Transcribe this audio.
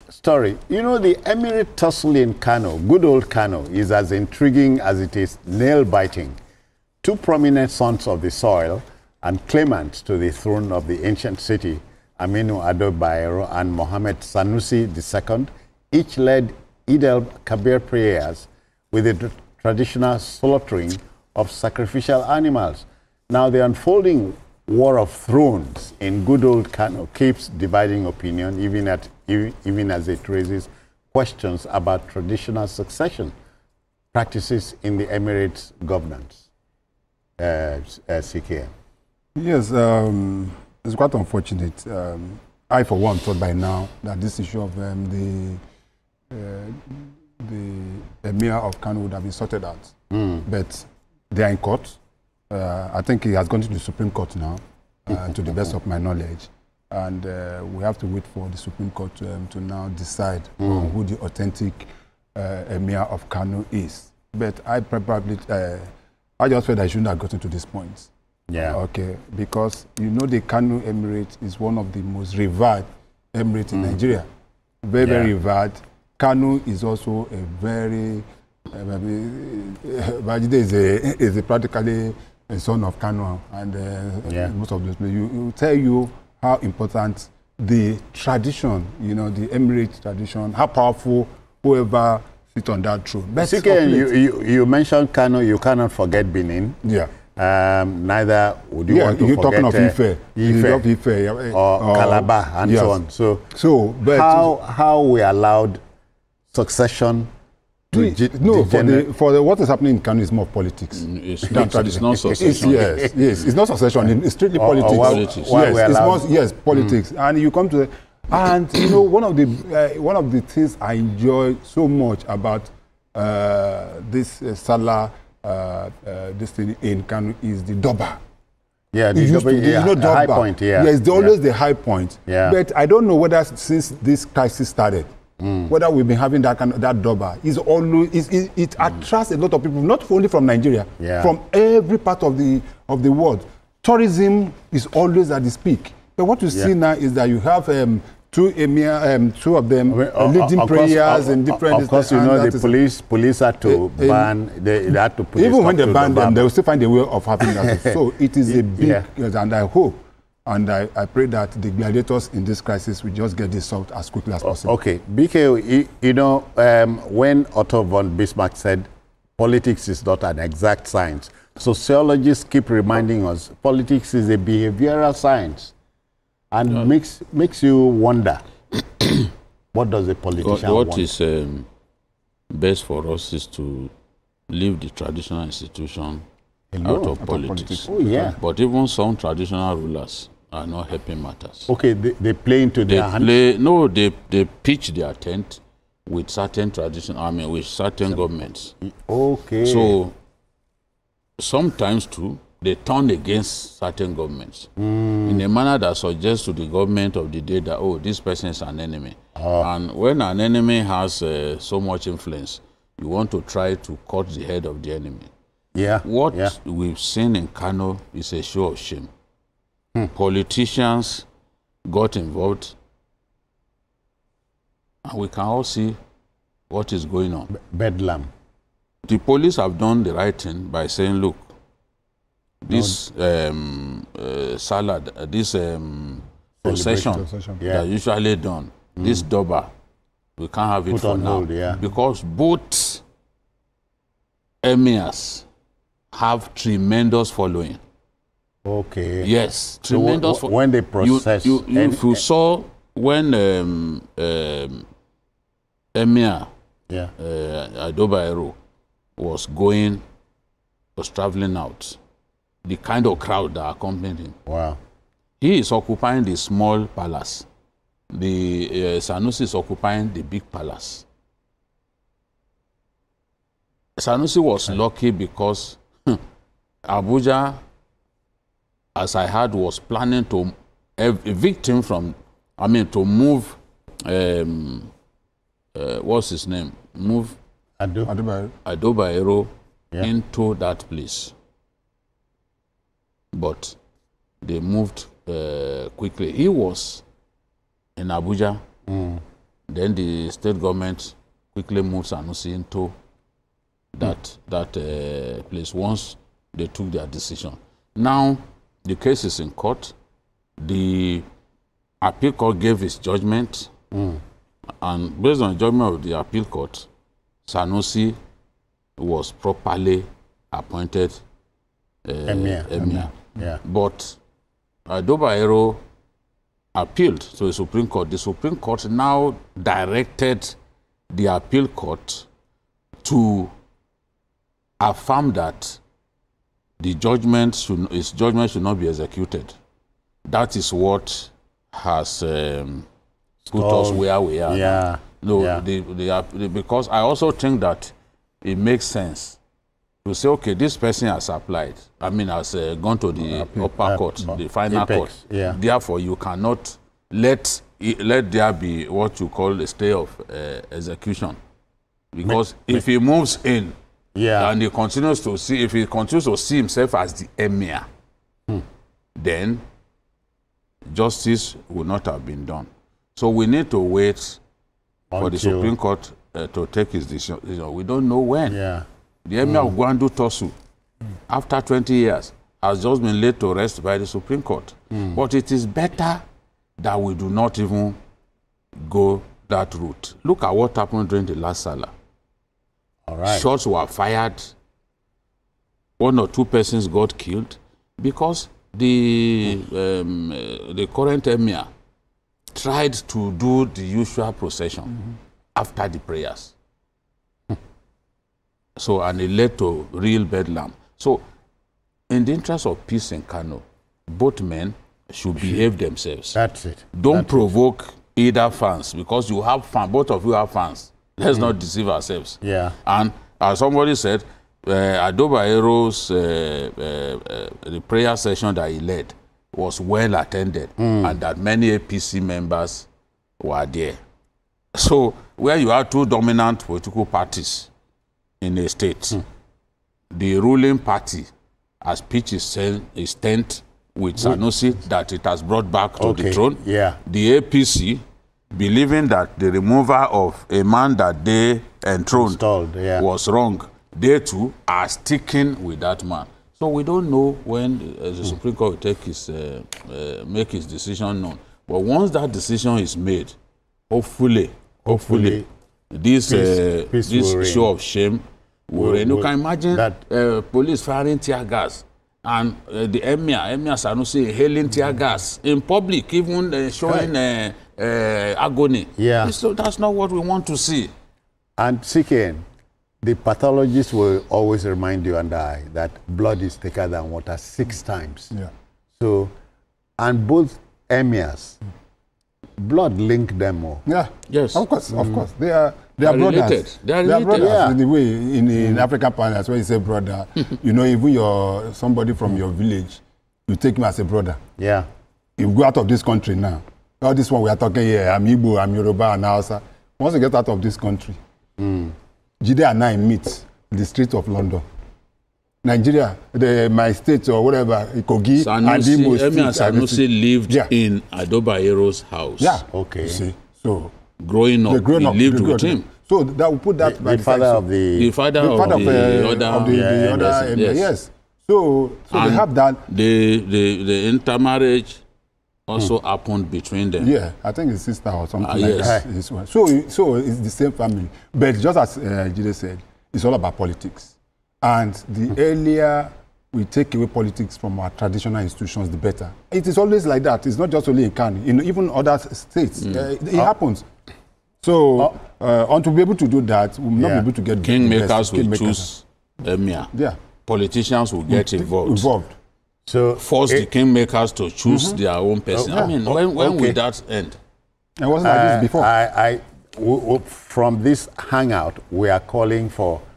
story. You know, the Emirate tussle in Kano, good old Kano, is as intriguing as it is nail-biting. Two prominent sons of the soil and claimants to the throne of the ancient city, Aminu Bayero and Muhammad Sanusi II, each led Eid al-Kabir prayers with the traditional slaughtering of sacrificial animals. Now, the unfolding war of thrones in good old Kano keeps dividing opinion, even as it raises questions about traditional succession practices in the Emirates governance. CK. Yes, it's quite unfortunate. I, for one, thought by now that this issue of the Emir of Kano would have been sorted out. But they are in court. I think he has gone to the Supreme Court now, to the best of my knowledge. And we have to wait for the Supreme Court to now decide on who the authentic Emir of Kano is. But I probably, I just felt I shouldn't have gotten to this point. Yeah. Okay, because you know the Kano Emirate is one of the most revered Emirates in Nigeria. Very, very revered. Kano is also a very, Bajide is practically a son of Kano, and most of those people, you tell you how important the tradition, you know, the Emirate tradition, how powerful whoever sits on that throne. CK, you mentioned Kano, you cannot forget Benin. Yeah. Neither would you want to you're forget talking of Ife, or Calabar and so on. So but how we allowed succession to for what is happening in Kano is more politics. It's not succession. Yes, it's not succession. It's strictly politics. Yes, politics. And you come to and you know one of the things I enjoy so much about this Salah. This thing in Kano is the Doba. Yeah, the high point. Yeah, it's always the high point. Yeah. But I don't know whether since this crisis started, whether we've been having that Doba. It attracts a lot of people, not only from Nigeria, from every part of the world. Tourism is always at its peak. But what you see now is that you have two of them leading prayers in different. Of course, you know the police had to ban. They had to put even when they ban them, they will still find a way of having that. So it is a big, and I hope, and I pray that the gladiators in this crisis will just get this solved as quickly as possible. Okay, BK, you know when Otto von Bismarck said, "Politics is not an exact science," sociologists keep reminding us politics is a behavioral science. And makes you wonder, what does a politician want? What is best for us is to leave the traditional institution out of politics. Oh, yeah. But even some traditional rulers are not helping matters. Okay, they play into their hands? They pitch their tent with certain with certain governments. Okay. So, sometimes too, they turn against certain governments in a manner that suggests to the government of the day that, oh, this person is an enemy. And when an enemy has so much influence, you want to try to cut the head of the enemy. Yeah. What we've seen in Kano is a show of shame. Politicians got involved, and we can all see what is going on. Bedlam. The police have done the right thing by saying, look, this salad, this procession that usually done, this Doba, we can't have it for now. Because both Emirs have tremendous following. Okay. Yes, tremendous. So when they process, if you saw when Emir Bayero was traveling out, the kind of crowd that accompanied him. Wow. He is occupying the small palace. The Sanusi is occupying the big palace. Sanusi was lucky because Abuja, as I heard, was planning to evict him from, to move, what's his name? Move Bayero into that place. But they moved quickly. He was in Abuja Then the state government quickly moved Sanusi into that place once they took their decision. Now, the case is in court. The appeal court gave its judgment, and based on the judgment of the appeal court, Sanusi was properly appointed Emir. Yeah. But Bayero appealed to the Supreme Court. The Supreme Court now directed the appeal court to affirm that his judgment should not be executed. That is what has put us where we are. Yeah. No, because I also think that it makes sense to say, okay, this person has applied. I mean, has gone to the upper court, the final court. Yeah. Therefore, you cannot let there be what you call a stay of execution, because if he moves in, and he continues to see, if he continues to see himself as the emir, then justice will not have been done. So we need to wait for the Supreme Court to take his decision. We don't know when. Yeah. The emir of Gwandu Tussle, after 20 years, has just been laid to rest by the Supreme Court. But it is better that we do not even go that route. Look at what happened during the last Salah. All right. Shots were fired. 1 or 2 persons got killed because the current emir tried to do the usual procession after the prayers. So, and it led to real bedlam. So, in the interest of peace in Kano, both men should behave themselves. That's it. Don't provoke either fans, because you have fans, both of you have fans. Let's not deceive ourselves. Yeah. And as somebody said, Bayero's the prayer session that he led was well attended, and that many APC members were there. So, where you have 2 dominant political parties in a state, the ruling party has pitched his tent with Sanusi that it has brought back to the throne. Yeah. The APC, believing that the removal of a man that they enthroned was wrong, they too are sticking with that man. So we don't know when the Supreme Court will take make his decision known. But once that decision is made, hopefully this show of shame will reign. You can imagine that police firing tear gas, and the Emir Sanusi hailing tear gas in public, even showing agony. Yeah. So that's not what we want to see. And CKN, the pathologist will always remind you and I that blood is thicker than water 6 times. Yeah. So, and both emirs, blood link them more. Yeah. Yes. Of course. They are brothers. They are related. Yeah. In the way, in African parlance, when you say brother, you know, even somebody from your village, you take him as a brother. Yeah. If you go out of this country now, all this one we are talking here, I'm Igbo, I'm Yoruba, and Hausa. Once you get out of this country, Jide and I meet in the streets of London. Nigeria, my state or whatever, Kogi, Emir Sanusi lived in Bayero's house. Yeah. Okay. You see, so growing up, he lived with him. So that will put that the father of the father of the other Emir. Yes. So they have that. The intermarriage also happened between them. Yeah, I think his sister or something like that. So it's the same family. But just as Jide said, it's all about politics. And the earlier we take away politics from our traditional institutions, the better. It is always like that. It's not just only in Kano. In even other states, it happens. So, to be able to do that, we will not be able to get kingmakers will choose Emir. Yeah. Politicians will get involved. So force the kingmakers to choose their own person. I mean, when will that end? It wasn't like this before. From this hangout, we are calling for